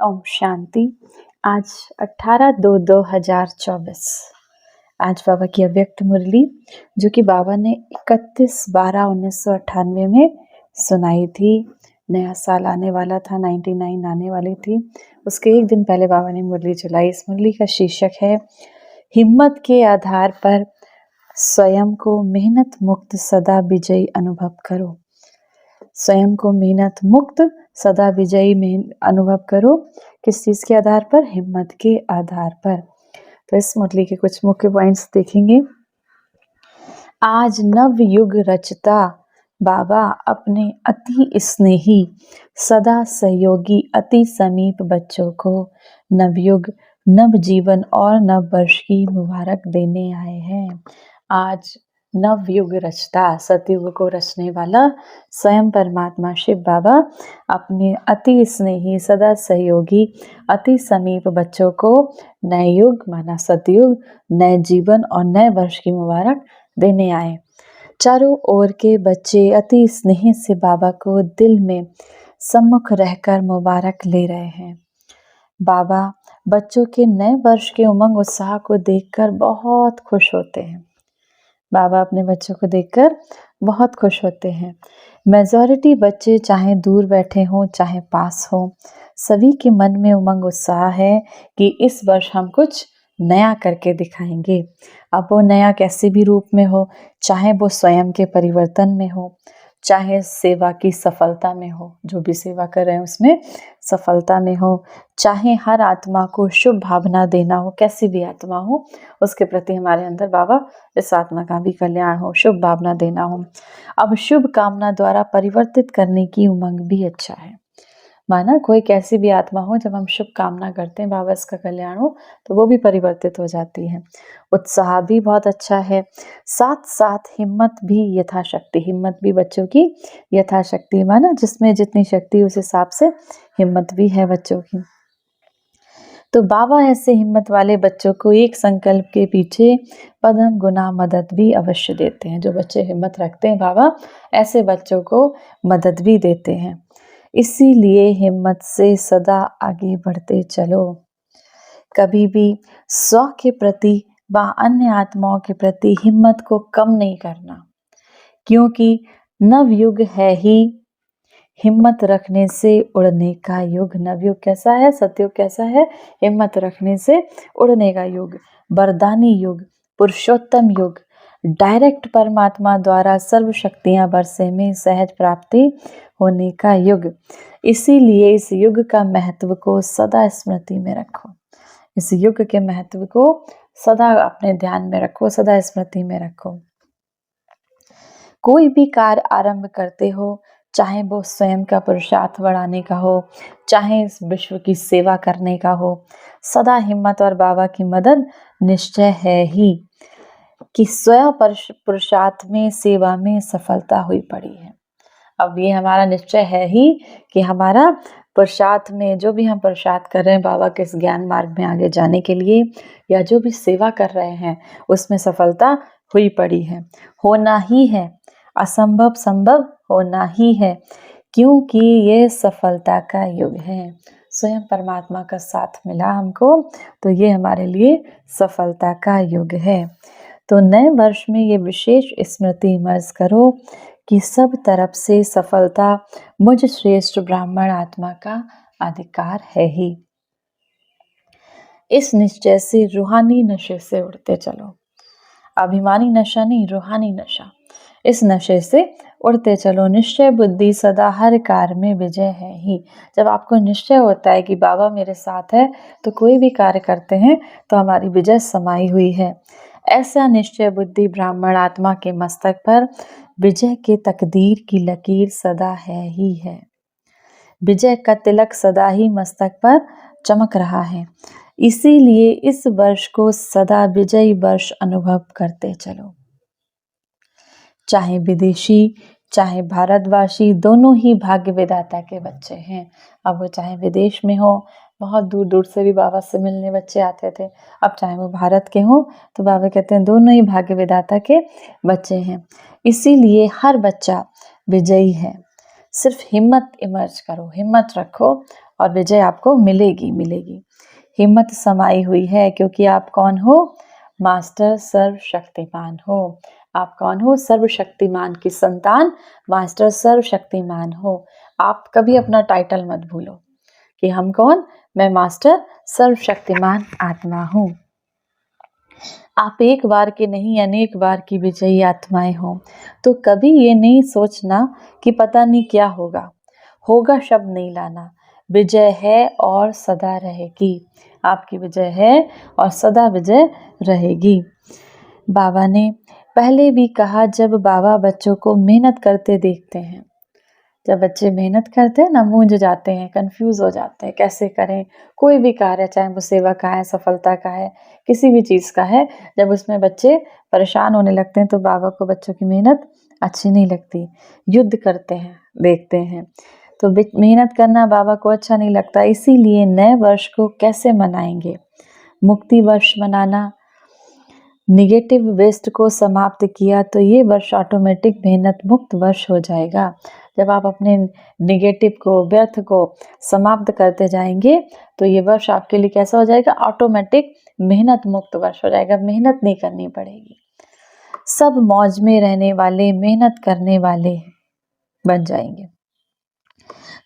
ओम शांति। आज 18/2/2024 आज बाबा की अव्यक्त मुरली जो कि बाबा ने 31/12/1998 में सुनाई थी। नया साल आने वाला था, 99 आने वाली थी। उसके एक दिन पहले बाबा ने मुरली चलाई। इस मुरली का शीर्षक है हिम्मत के आधार पर स्वयं को मेहनत मुक्त सदा विजयी अनुभव करो। स्वयं को मेहनत मुक्त सदा विजयी में अनुभव करो। किस चीज़ के आधार पर? हिम्मत के आधार पर। तो इस मुरली के कुछ मुख्य पॉइंट्स देखेंगे। आज नव युग रचता बाबा अपने अति स्नेही सदा सहयोगी अति समीप बच्चों को नवयुग नव जीवन और नव वर्ष की मुबारक देने आए हैं। आज नव युग रचता, सतयुग को रचने वाला स्वयं परमात्मा शिव बाबा अपने अति स्नेही सदा सहयोगी अति समीप बच्चों को नए युग माना सतयुग, नए जीवन और नए वर्ष की मुबारक देने आए। चारों ओर के बच्चे अति स्नेह से बाबा को दिल में सम्मुख रहकर मुबारक ले रहे हैं। बाबा बच्चों के नए वर्ष के उमंग उत्साह को देखकर बहुत खुश होते हैं। बाबा अपने बच्चों को देखकर बहुत खुश होते हैं। मेजॉरिटी बच्चे चाहे दूर बैठे हों चाहे पास हों, सभी के मन में उमंग उत्साह है कि इस वर्ष हम कुछ नया करके दिखाएंगे। अब वो नया कैसे भी रूप में हो, चाहे वो स्वयं के परिवर्तन में हो, चाहे सेवा की सफलता में हो, जो भी सेवा कर रहे हैं उसमें सफलता में हो, चाहे हर आत्मा को शुभ भावना देना हो, कैसी भी आत्मा हो उसके प्रति हमारे अंदर बाबा इस आत्मा का भी कल्याण हो, शुभ भावना देना हो। अब शुभ कामना द्वारा परिवर्तित करने की उमंग भी अच्छा है। माना कोई कैसी भी आत्मा हो, जब हम शुभ कामना करते हैं बाबा इसका कल्याण हो, तो वो भी परिवर्तित हो जाती है। उत्साह भी बहुत अच्छा है, साथ साथ हिम्मत भी यथाशक्ति, हिम्मत भी बच्चों की यथाशक्ति, माना जिसमें जितनी शक्ति उस हिसाब से हिम्मत भी है बच्चों की। तो बाबा ऐसे हिम्मत वाले बच्चों को एक संकल्प के पीछे पदम गुना मदद भी अवश्य देते हैं। जो बच्चे हिम्मत रखते हैं बाबा ऐसे बच्चों को मदद भी देते हैं। इसीलिए हिम्मत से सदा आगे बढ़ते चलो। कभी भी स्व के प्रति व अन्य आत्माओं के प्रति हिम्मत को कम नहीं करना, क्योंकि नवयुग है ही हिम्मत रखने से उड़ने का युग। नवयुग कैसा है? सतयुग कैसा है? हिम्मत रखने से उड़ने का युग, वरदानी युग, पुरुषोत्तम युग, डायरेक्ट परमात्मा द्वारा सर्व शक्तियां बरसे में सहज प्राप्ति होने का युग। इसीलिए इस युग का महत्व को सदा स्मृति में रखो। इस युग के महत्व को सदा अपने ध्यान में रखो, सदा स्मृति में रखो। कोई भी कार्य आरंभ करते हो, चाहे वो स्वयं का पुरुषार्थ बढ़ाने का हो, चाहे इस विश्व की सेवा करने का हो, सदा हिम्मत और बाबा की मदद निश्चय है ही कि स्वयं पुरुषार्थ में सेवा में सफलता हुई पड़ी है। अब ये हमारा निश्चय है ही कि हमारा पुरुषार्थ में जो भी हम पुरुषार्थ कर रहे हैं बाबा के इस ज्ञान मार्ग में आगे जाने के लिए, या जो भी सेवा कर रहे हैं उसमें सफलता हुई पड़ी है, होना ही है। असंभव संभव होना ही है, क्योंकि ये सफलता का युग है। स्वयं परमात्मा का साथ मिला हमको, तो ये हमारे लिए सफलता का युग है। तो नए वर्ष में ये विशेष स्मृति मर्ज करो कि सब तरफ से सफलता मुझ श्रेष्ठ ब्राह्मण आत्मा का अधिकार है ही। इस निश्चय से रूहानी नशे से उड़ते चलो। अभिमानी नशा नहीं, रूहानी नशा। इस नशे से उड़ते चलो। निश्चय बुद्धि सदा हर कार्य में विजय है ही। जब आपको निश्चय होता है कि बाबा मेरे साथ है, तो कोई भी कार्य करते हैं तो हमारी विजय समाई हुई है। ऐसा निश्चय बुद्धि ब्राह्मण आत्मा के मस्तक पर विजय के तकदीर की लकीर सदा है ही है। विजय का तिलक सदा ही मस्तक पर चमक रहा है। इसीलिए इस वर्ष को सदा विजयी वर्ष अनुभव करते चलो। चाहे विदेशी चाहे भारतवासी, दोनों ही भाग्य विधाता के बच्चे हैं। अब वो चाहे विदेश में हो, बहुत दूर दूर से भी बाबा से मिलने बच्चे आते थे, अब चाहे वो भारत के हों, तो बाबा कहते हैं दोनों ही भाग्य विधाता के बच्चे हैं। इसीलिए हर बच्चा विजयी है। सिर्फ हिम्मत इमर्ज करो, हिम्मत रखो और विजय आपको मिलेगी मिलेगी। हिम्मत समाई हुई है क्योंकि आप कौन हो? मास्टर सर्वशक्तिमान हो। आप कौन हो? सर्वशक्तिमान की संतान, मास्टर सर्वशक्तिमान हो। आप कभी अपना टाइटल मत भूलो कि हम कौन? मैं मास्टर सर्वशक्तिमान आत्मा हूँ। आप एक बार के नहीं अनेक बार की विजयी आत्माएं हो, तो कभी ये नहीं सोचना कि पता नहीं क्या होगा। होगा शब्द नहीं लाना। विजय है और सदा रहेगी। आपकी विजय है और सदा विजय रहेगी। बाबा ने पहले भी कहा, जब बाबा बच्चों को मेहनत करते देखते हैं, जब बच्चे मेहनत करते हैं ना, मूंझ जाते हैं, कंफ्यूज हो जाते हैं, कैसे करें कोई भी कार्य, चाहे वो सेवा का है, सफलता का है, किसी भी चीज़ का है, जब उसमें बच्चे परेशान होने लगते हैं तो बाबा को बच्चों की मेहनत अच्छी नहीं लगती। युद्ध करते हैं, देखते हैं, तो मेहनत करना बाबा को अच्छा नहीं लगता। इसीलिए नए वर्ष को कैसे मनाएंगे? मुक्ति वर्ष मनाना, निगेटिव वेस्ट को समाप्त किया तो ये वर्ष ऑटोमेटिक मेहनत मुक्त वर्ष हो जाएगा। जब आप अपने निगेटिव को, व्यर्थ को समाप्त करते जाएंगे तो ये वर्ष आपके लिए कैसा हो जाएगा? ऑटोमेटिक मेहनत मुक्त वर्ष हो जाएगा। मेहनत नहीं करनी पड़ेगी। सब मौज में रहने वाले, मेहनत करने वाले बन जाएंगे।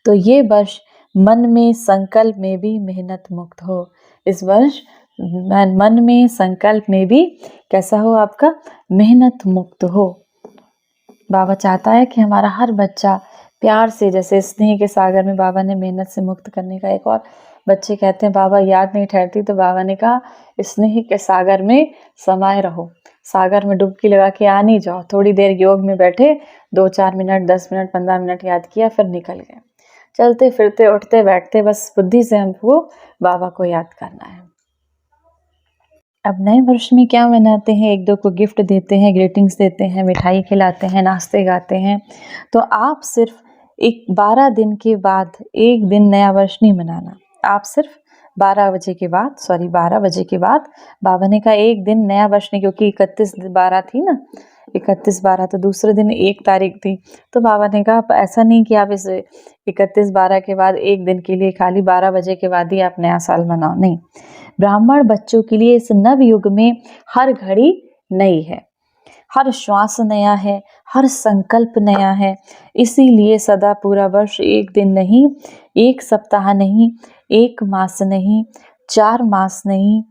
तो ये वर्ष मन में, संकल्प में भी मेहनत मुक्त हो। इस वर्ष मन में, संकल्प में भी कैसा हो? आपका मेहनत मुक्त हो। बाबा चाहता है कि हमारा हर बच्चा प्यार से, जैसे स्नेह के सागर में बाबा ने मेहनत से मुक्त करने का, एक और बच्चे कहते हैं बाबा याद नहीं ठहरती, तो बाबा ने कहा स्नेह के सागर में समाये रहो। सागर में डुबकी लगा के आ नहीं जाओ, थोड़ी देर योग में बैठे, 2-4 मिनट, 10 मिनट, 15 मिनट याद किया, फिर निकल गए। चलते फिरते, उठते बैठते, बस बुद्धि से हमको बाबा को याद करना है। अब नए वर्ष में क्या मनाते हैं? एक दो को गिफ्ट देते हैं, ग्रीटिंग्स देते हैं, मिठाई खिलाते हैं, नाश्ते गाते हैं। तो आप सिर्फ 12 दिन के बाद एक दिन नया वर्ष नहीं मनाना। आप सिर्फ 12 बजे के बाद बाबा ने कहा एक दिन नया वर्ष नहीं, क्योंकि 31/12 थी ना, 31/12 तो दूसरे दिन 1 तारीख थी। तो बाबा ने कहा ऐसा नहीं कि आप इस 31/12 के बाद एक दिन के लिए खाली 12 बजे के बाद ही आप नया साल मनाओ, नहीं। ब्राह्मण बच्चों के लिए इस नव युग में हर घड़ी नई है, हर श्वास नया है, हर संकल्प नया है। इसीलिए सदा पूरा वर्ष एक दिन नहीं, एक सप्ताह नहीं, 1 मास नहीं, 4 मास नहीं,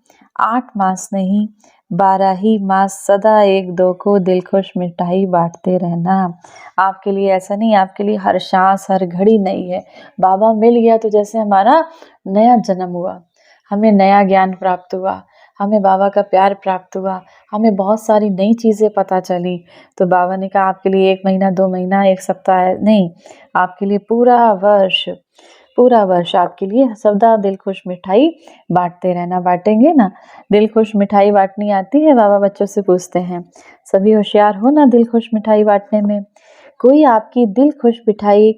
8 मास नहीं, 12 ही मास सदा 1-2 को दिल खुश मिठाई बांटते रहना। आपके लिए ऐसा नहीं, आपके लिए हर सांस, हर घड़ी नई है। बाबा मिल गया तो जैसे हमारा नया जन्म हुआ, हमें नया ज्ञान प्राप्त हुआ, हमें बाबा का प्यार प्राप्त हुआ, हमें बहुत सारी नई चीज़ें पता चली। तो बाबा ने कहा आपके लिए 1 महीना, 2 महीना, 1 सप्ताह नहीं, आपके लिए पूरा वर्ष आपके लिए सदा दिल खुश मिठाई बांटते रहना। बांटेंगे ना? दिल खुश मिठाई बांटनी आती है? बाबा बच्चों से पूछते हैं। सभी होशियार हो ना दिल खुश मिठाई बांटने में? कोई आपकी दिल खुश मिठाई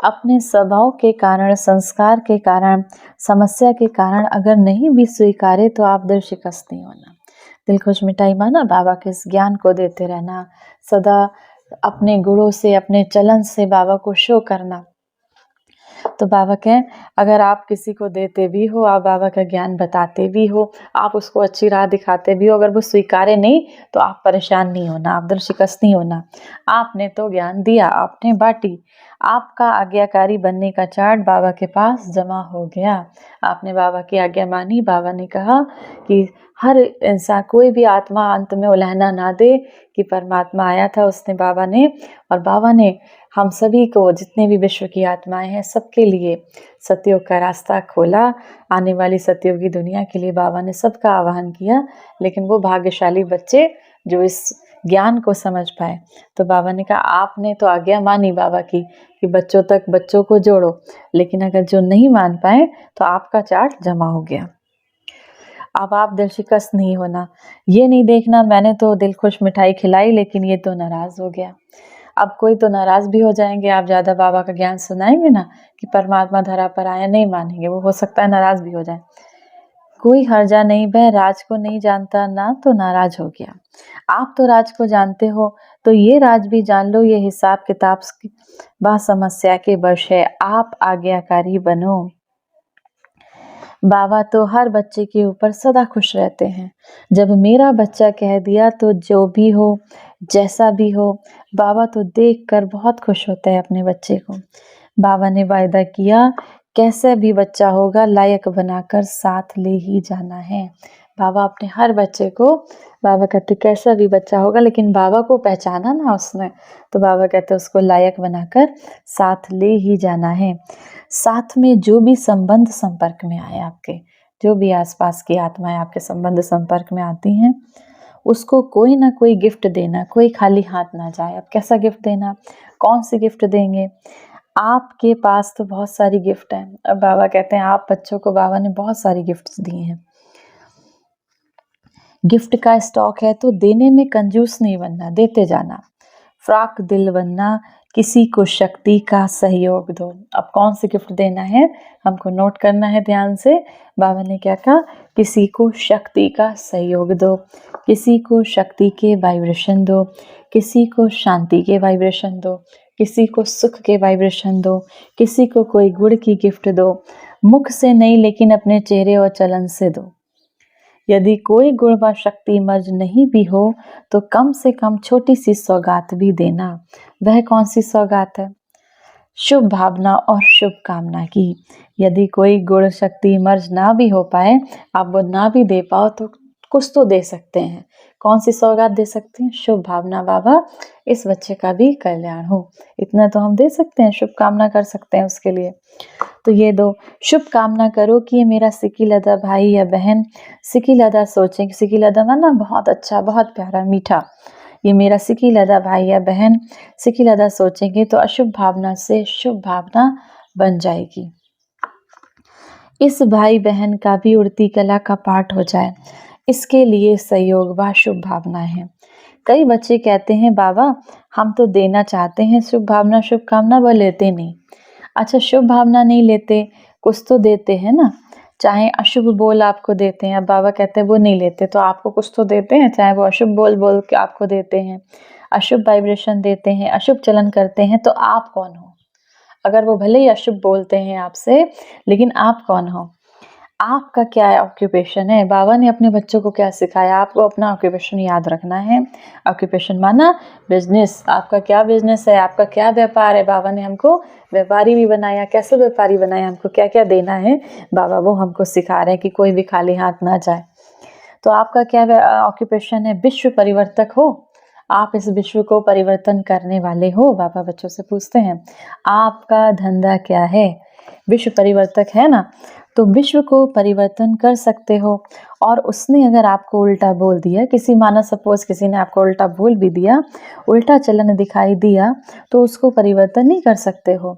अपने स्वभाव के कारण, संस्कार के कारण, समस्या के कारण अगर नहीं भी स्वीकारे तो आप दिल शिकस्त नहीं होना। दिल खुश मिठाई माना बाबा के इस ज्ञान को देते रहना, सदा अपने गुणों से, अपने चलन से बाबा को शो करना। तो बाबा कहें अगर आप किसी को देते भी हो, आप बाबा का ज्ञान बताते भी हो, आप उसको अच्छी राह दिखाते भी हो, अगर वो स्वीकारे नहीं तो आप परेशान नहीं होना, आप दिल शिकस्त नहीं होना। आपने तो ज्ञान दिया, आपने बांटी, आपका आज्ञाकारी बनने का चार्ट बाबा के पास जमा हो गया। आपने बाबा की आज्ञा मानी। बाबा ने कहा कि हर इंसान, कोई भी आत्मा अंत में उलहना ना दे कि परमात्मा आया था, उसने बाबा ने हम सभी को, जितने भी विश्व की आत्माएं हैं, सबके लिए सतयुग का रास्ता खोला। आने वाली सतयुगी दुनिया के लिए बाबा ने सबका आह्वान किया, लेकिन वो भाग्यशाली बच्चे जो इस ज्ञान को समझ पाए। तो बाबा ने कहा आपने तो आज्ञा मानी बाबा की कि बच्चों को जोड़ो, लेकिन अगर जो नहीं मान पाए तो आपका चार्ट जमा हो गया। अब आप दिल शिकस्त नहीं होना, ये नहीं देखना मैंने तो दिल खुश मिठाई खिलाई लेकिन ये तो नाराज़ हो गया। अब कोई तो नाराज़ भी हो जाएंगे, आप ज़्यादा बाबा का ज्ञान सुनाएंगे ना कि परमात्मा धरा पर आया, नहीं मानेंगे, वो हो सकता है नाराज़ भी हो जाए। कोई हर्जा नहीं, वह राज को नहीं जानता ना तो नाराज हो गया। आप तो राज को जानते हो, तो ये राज भी जान लो, ये हिसाब किताब बा समस्या के वश है। आप आज्ञाकारी बनो। बाबा तो हर बच्चे के ऊपर सदा खुश रहते हैं। जब मेरा बच्चा कह दिया तो जो भी हो, जैसा भी हो, बाबा तो देखकर बहुत खुश होते हैं अपने बच्चे को। बाबा ने वायदा किया, कैसे भी बच्चा होगा लायक बनाकर साथ ले ही जाना है। बाबा अपने हर बच्चे को, बाबा कहते कैसा भी बच्चा होगा, लेकिन बाबा को पहचाना ना उसने, तो बाबा कहते उसको लायक बनाकर साथ ले ही जाना है। साथ में जो भी संबंध संपर्क में आए आपके, जो भी आसपास की आत्माएं आपके संबंध संपर्क में आती हैं, उसको कोई ना कोई गिफ्ट देना, कोई खाली हाथ ना जाए। अब कैसा गिफ्ट देना, कौन सी गिफ्ट देंगे? आपके पास तो बहुत सारी गिफ्ट हैं। अब बाबा कहते हैं आप बच्चों को बाबा ने बहुत सारी गिफ्ट्स दी हैं। गिफ्ट का स्टॉक है तो देने में कंजूस नहीं बनना, देते जाना। फ्राक दिल बनना, किसी को शक्ति का सहयोग दो। अब कौन सी गिफ्ट देना है हमको नोट करना है ध्यान से। बाबा ने क्या कहा, किसी को शक्ति का सहयोग दो, किसी को शक्ति के वाइब्रेशन दो, किसी को शांति के वाइब्रेशन दो, किसी को सुख के वाइब्रेशन दो, किसी को कोई गुड़ की गिफ्ट दो। मुख से नहीं लेकिन अपने चेहरे और चलन से दो। यदि कोई गुण व शक्ति मर्ज नहीं भी हो तो कम से कम छोटी सी सौगात भी देना। वह कौन सी सौगात है? शुभ भावना और शुभ कामना की। यदि कोई गुण शक्ति मर्ज ना भी हो पाए, आप वो ना भी दे पाओ तो कुछ तो दे सकते हैं। कौन सी सौगात दे सकते हैं? शुभ भावना, बाबा इस बच्चे का भी कल्याण हो, इतना तो हम दे सकते हैं, शुभ कामना कर सकते हैं उसके लिए। तो ये दो, शुभ कामना करो कि ये मेरा सिकिलदा भाई या बहन, सिकिलदा सोचें, सिकिलदा माना बहुत अच्छा, बहुत प्यारा, मीठा, ये मेरा सिकिलदा भाई या बहन, सिकिलदा सोचेंगे तो अशुभ भावना से शुभ भावना बन जाएगी। इस भाई बहन का भी उड़ती कला का पाठ हो जाए, इसके लिए सहयोग व शुभ भावना है। कई बच्चे कहते हैं बाबा हम तो देना चाहते हैं शुभ भावना शुभ कामना, वह लेते नहीं। अच्छा, शुभ भावना नहीं लेते, कुछ तो देते हैं ना, चाहे अशुभ बोल आपको देते हैं। अब बाबा कहते हैं वो नहीं लेते, तो आपको कुछ तो देते हैं, चाहे वो अशुभ बोल बोल के आपको देते हैं, अशुभ वाइब्रेशन देते हैं, अशुभ चलन करते हैं, तो आप कौन हो? अगर वो भले ही अशुभ बोलते हैं आपसे, लेकिन आप कौन हो? आपका क्या ऑक्यूपेशन है? बाबा ने अपने बच्चों को क्या सिखाया? आपको अपना ऑक्यूपेशन याद रखना है। ऑक्यूपेशन माना बिजनेस, आपका क्या बिजनेस है, आपका क्या व्यापार है। बाबा ने हमको व्यापारी भी बनाया, कैसे व्यापारी बनाया, हमको क्या क्या देना है, बाबा वो हमको सिखा रहे हैं कि कोई भी खाली हाथ ना जाए। तो आपका क्या ऑक्यूपेशन है? विश्व परिवर्तक हो, आप इस विश्व को परिवर्तन करने वाले हो। बाबा बच्चों से पूछते हैं आपका धंधा क्या है? विश्व परिवर्तक है ना, तो विश्व को परिवर्तन कर सकते हो। और उसने अगर आपको उल्टा बोल दिया, किसी माना सपोज किसी ने आपको उल्टा बोल भी दिया, उल्टा चलन दिखाई दिया, तो उसको परिवर्तन नहीं कर सकते हो,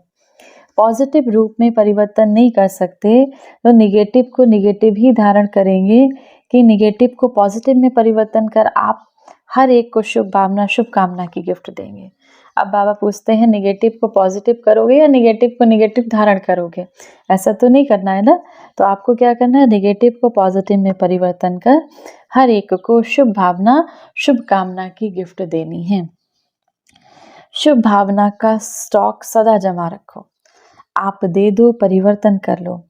पॉजिटिव रूप में परिवर्तन नहीं कर सकते, तो निगेटिव को निगेटिव ही धारण करेंगे कि निगेटिव को पॉजिटिव में परिवर्तन कर आप हर एक को शुभ भावना शुभ कामना की गिफ्ट देंगे। अब बाबा पूछते हैं निगेटिव को पॉजिटिव करोगे या निगेटिव को निगेटिव धारण करोगे? ऐसा तो नहीं करना है ना, तो आपको क्या करना है, निगेटिव को पॉजिटिव में परिवर्तन कर हर एक को शुभ भावना शुभ कामना की गिफ्ट देनी है। शुभ भावना का स्टॉक सदा जमा रखो, आप दे दो, परिवर्तन कर लो।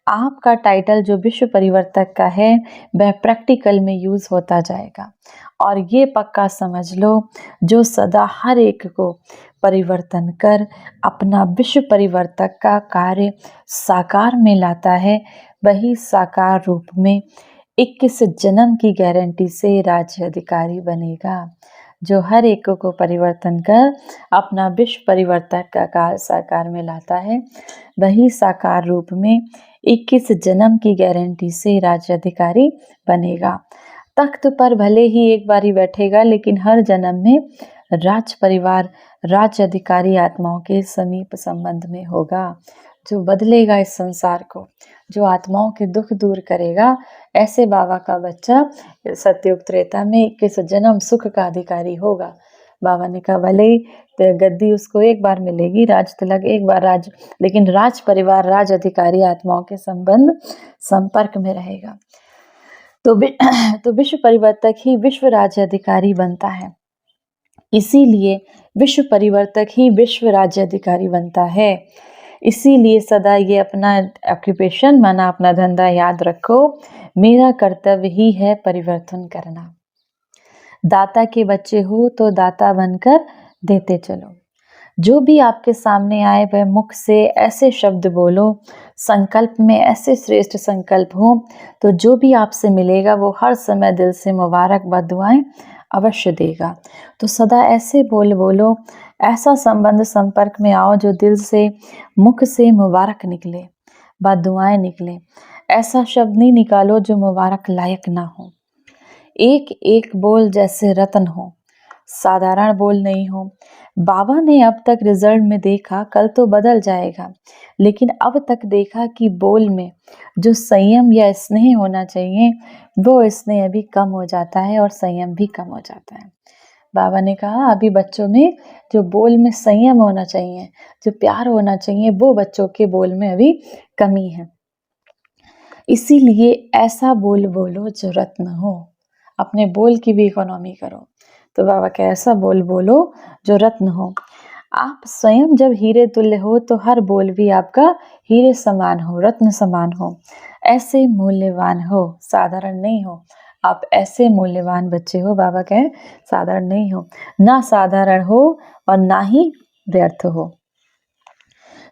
आपका टाइटल जो विश्व परिवर्तक का है वह प्रैक्टिकल में यूज होता जाएगा। और ये पक्का समझ लो, जो सदा हर एक को परिवर्तन कर अपना विश्व परिवर्तक का कार्य साकार में लाता है, वही साकार रूप में 21 जन्म की गारंटी से राज्य अधिकारी बनेगा। जो हर एक को परिवर्तन कर अपना विश्व परिवर्तक का कार्य साकार में लाता है, वही साकार रूप में 21 जन्म की गारंटी से राज्य अधिकारी बनेगा। तख्त पर भले ही एक बारी बैठेगा, लेकिन हर जन्म में राज परिवार राज्य अधिकारी आत्माओं के समीप संबंध में होगा। जो बदलेगा इस संसार को, जो आत्माओं के दुख दूर करेगा, ऐसे बाबा का बच्चा सतयुग त्रेता में 21 जन्म सुख का अधिकारी होगा। बाबा ने कहा भले ही गद्दी उसको एक बार मिलेगी, राज तिलक एक बार, राज, लेकिन राज परिवार राज अधिकारी आत्माओं के संबंध संपर्क में रहेगा। तो विश्व परिवर्तक ही विश्व राज्य अधिकारी बनता है, इसीलिए विश्व परिवर्तक ही विश्व राज्य अधिकारी बनता है। इसीलिए सदा ये अपना ऑक्यूपेशन माना अपना धंधा याद रखो, मेरा कर्तव्य ही है परिवर्तन करना। दाता के बच्चे हो तो दाता बनकर देते चलो। जो भी आपके सामने आए वह मुख से ऐसे शब्द बोलो, संकल्प में ऐसे श्रेष्ठ संकल्प हो, तो जो भी आपसे मिलेगा वो हर समय दिल से मुबारकबाद दुआएं अवश्य देगा। तो सदा ऐसे बोलो, ऐसा संबंध संपर्क में आओ जो दिल से मुख से मुबारक निकले, बाद दुआएं निकले। ऐसा शब्द नहीं निकालो जो मुबारक लायक ना हो। एक एक बोल जैसे रत्न हो, साधारण बोल नहीं हो। बाबा ने अब तक रिजल्ट में देखा कल तो बदल जाएगा, लेकिन अब तक देखा कि बोल में जो संयम या स्नेह होना चाहिए वो स्नेह भी कम हो जाता है और संयम भी कम हो जाता है। बाबा ने कहा अभी बच्चों में जो बोल में संयम होना चाहिए, जो प्यार होना चाहिए, वो बच्चों के बोल में अभी कमी है। इसीलिए ऐसा बोल बोलो जो रत्न हो। अपने बोल की भी इकोनॉमी करो। तो बाबा का ऐसा बोल बोलो जो रत्न हो। आप स्वयं जब हीरे तुल्य हो तो हर बोल भी आपका हीरे समान हो, रत्न समान हो। ऐसे मूल्यवान हो, साधारण नहीं हो। आप ऐसे मूल्यवान बच्चे हो, बाबा कहे साधारण नहीं हो, ना साधारण हो और ना ही व्यर्थ हो।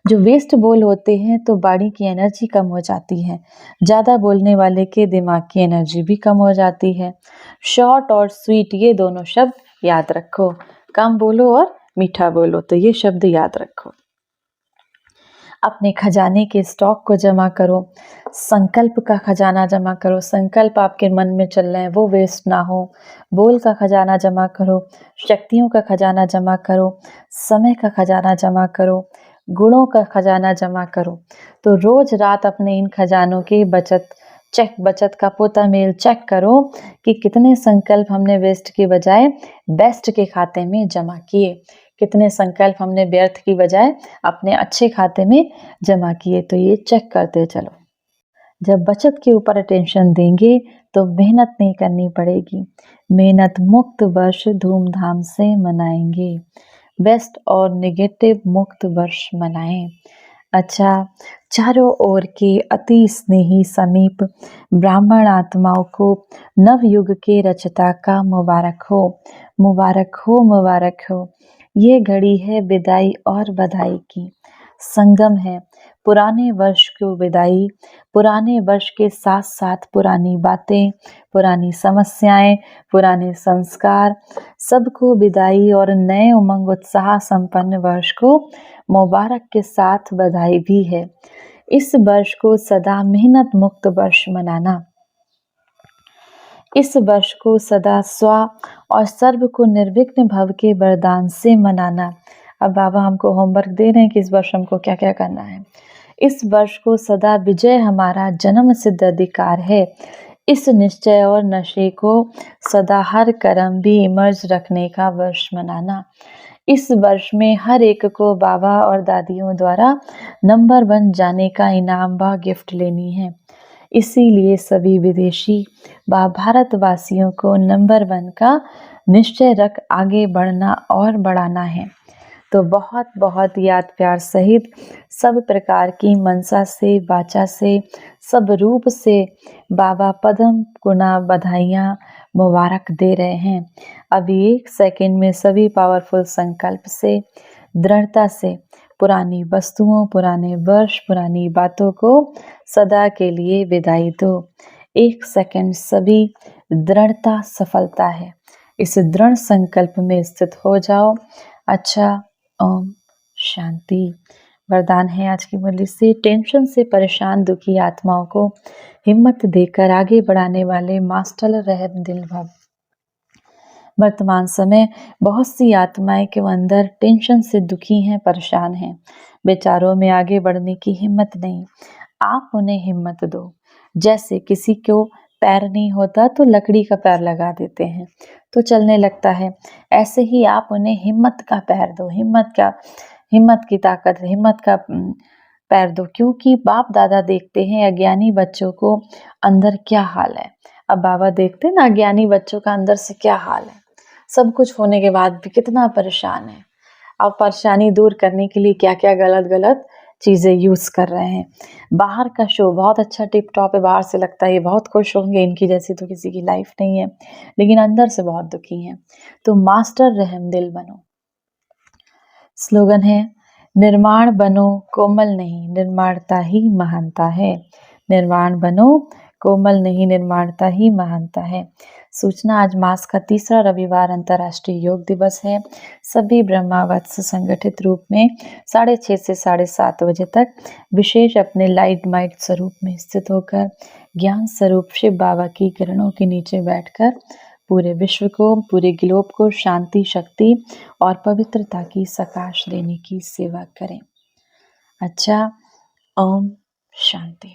जो वेस्ट बोल होते हैं तो बॉडी की एनर्जी कम हो जाती है, ज़्यादा बोलने वाले के दिमाग की एनर्जी भी कम हो जाती है। शॉर्ट और स्वीट ये दोनों शब्द याद रखो, कम बोलो और मीठा बोलो, तो ये शब्द याद रखो। अपने खजाने के स्टॉक को जमा करो, संकल्प का खजाना जमा करो। संकल्प आपके मन में चल रहे हैं वो वेस्ट ना हो। बोल का खजाना जमा करो, शक्तियों का खजाना जमा करो, समय का खजाना जमा करो, गुणों का खजाना जमा करो। तो रोज रात अपने इन खजानों की बचत का पोता मेल चेक करो कि कितने संकल्प हमने वेस्ट के बजाय बेस्ट के खाते में जमा किए, कितने संकल्प हमने व्यर्थ की बजाय अपने अच्छे खाते में जमा किए। तो ये चेक करते चलो। जब बचत के ऊपर अटेंशन देंगे तो मेहनत नहीं करनी पड़ेगी। मेहनत मुक्त वर्ष धूमधाम से मनाएंगे। बेस्ट और नेगेटिव मुक्त वर्ष मनाएं। अच्छा, चारों ओर के अति स्नेही समीप ब्राह्मण आत्माओं को नवयुग के रचता का मुबारक हो, मुबारक हो, मुबारक हो। ये घड़ी है विदाई और बधाई की, संगम है पुराने वर्ष को विदाई, पुराने वर्ष के साथ साथ पुरानी बातें, पुरानी समस्याएं, पुराने संस्कार, सबको विदाई और नए उमंग उत्साह संपन्न वर्ष को मुबारक के साथ बधाई भी है। इस वर्ष को सदा मेहनत मुक्त वर्ष मनाना, इस वर्ष को सदा स्व और सर्व को निर्विघ्न भव के वरदान से मनाना। अब बाबा हमको होमवर्क दे रहे हैं कि इस वर्ष हमको क्या क्या करना है। इस वर्ष को सदा विजय हमारा जन्म सिद्ध अधिकार है। इस निश्चय और नशे को सदा हर कर्म भी इमर्ज रखने का वर्ष मनाना। इस वर्ष में हर एक को बाबा और दादियों द्वारा नंबर 1 जाने का इनाम व गिफ्ट लेनी है। इसीलिए सभी विदेशी व भारतवासियों को नंबर 1 का निश्चय रख आगे बढ़ना और बढ़ाना है। तो बहुत बहुत याद प्यार सहित सब प्रकार की मनसा से, वाचा से, सब रूप से बाबा पदम गुना बधाइयाँ मुबारक दे रहे हैं। अभी 1 सेकंड में सभी पावरफुल संकल्प से, दृढ़ता से पुरानी वस्तुओं, पुराने वर्ष, पुरानी बातों को सदा के लिए विदाई दो। 1 सेकंड सभी दृढ़ता सफलता है, इस दृढ़ संकल्प में स्थित हो जाओ। अच्छा, ओम शांति। वरदान है आज की मुरली से, टेंशन से परेशान दुखी आत्माओं को हिम्मत देकर आगे बढ़ाने वाले मास्टर रहम दिल भव। वर्तमान समय बहुत सी आत्माएं के अंदर टेंशन से दुखी हैं, परेशान हैं, बेचारों में आगे बढ़ने की हिम्मत नहीं। आप उन्हें हिम्मत दो। जैसे किसी को पैर नहीं होता तो लकड़ी का पैर लगा देते हैं तो चलने लगता है, ऐसे ही आप उन्हें हिम्मत का पैर दो, हिम्मत की ताकत, हिम्मत का पैर दो। क्योंकि बाप दादा देखते हैं अज्ञानी बच्चों को अंदर क्या हाल है। अब बाबा देखते हैं ना अज्ञानी बच्चों का अंदर से क्या हाल है, सब कुछ होने के बाद भी कितना परेशान है। अब परेशानी दूर करने के लिए क्या क्या गलत चीज़ें यूज़ कर रहे हैं। बाहर का शो बहुत अच्छा टिप टॉप है, बाहर से लगता है ये बहुत खुश होंगे, इनकी जैसी तो किसी की लाइफ नहीं है, लेकिन अंदर से बहुत दुखी हैं। तो मास्टर रहमदिल बनो। स्लोगन है, निर्माण बनो कोमल नहीं, निर्माणता ही महानता है। निर्माण बनो कोमल नहीं, निर्माणता ही महानता है। सूचना, आज मास का तीसरा रविवार अंतर्राष्ट्रीय योग दिवस है। सभी ब्रह्मावत्स संगठित रूप में 6:30 से 7:30 बजे तक विशेष अपने लाइट माइट स्वरूप में स्थित होकर ज्ञान स्वरूप शिव बाबा की किरणों के नीचे बैठकर पूरे विश्व को, पूरे ग्लोब को शांति, शक्ति और पवित्रता की सकाश देने की सेवा करें। अच्छा, ओम शांति।